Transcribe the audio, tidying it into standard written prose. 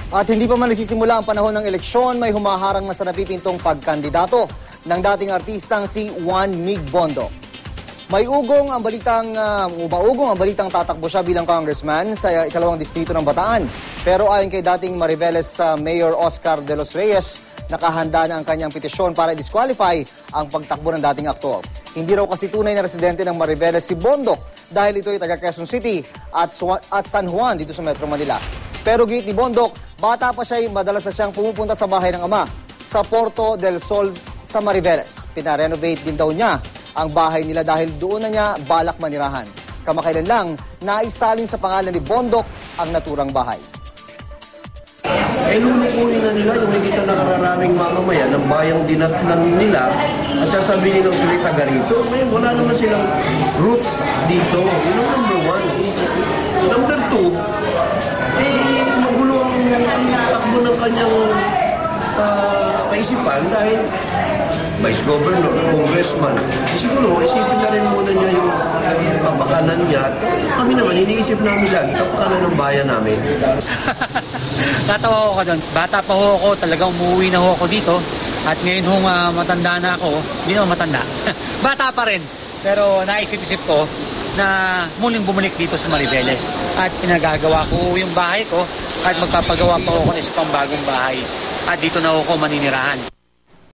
At hindi pa man nagsisimula ang panahon ng eleksyon, may humaharang na sa napipintong pagkandidato ng dating artistang si Juan Mig Bondoc. Maugong ang balitang tatakbo siya bilang congressman sa ikalawang distrito ng Bataan. Pero ayon kay dating Mariveles Mayor Oscar de los Reyes, nakahanda na ang kanyang petisyon para disqualify ang pagtakbo ng dating aktor. Hindi raw kasi tunay na residente ng Mariveles si Bondoc dahil ito ay taga Quezon City at San Juan dito sa Metro Manila. Pero gate ni Bondoc, bata pa siya, madalas na siyang pumupunta sa bahay ng ama sa Porto del Sol sa Mariveles. Pinarenovate din daw niya ang bahay nila dahil doon na niya balak manirahan. Kamakailan lang, naisalin sa pangalan ni Bondoc ang naturang bahay. Lulukuhin na nila yung hindi na nakararaming mamamayan ng bayang dinatnan nila at sasabihin nilang sila taga rito. Ngayon, wala naman silang roots dito. Yun ang number one. Number two, magulo ang takbo ng kanyang kaisipan dahil vice governor, congressman. Siguro, isipin na rin muna niya yung kapakanan niya. Kami naman, iniisip namin lagi, kapakanan ng bayan namin. Natawa ko doon. Bata pa ho ako, talagang umuwi na ho ako dito. At ngayon ho matanda na ako, hindi naman matanda. Bata pa rin. Pero naisip-isip ko na muling bumalik dito sa Mariveles. At pinagagawa ko yung bahay ko at magpapagawa pa ako ng isa pang bagong bahay. At dito na ako maninirahan.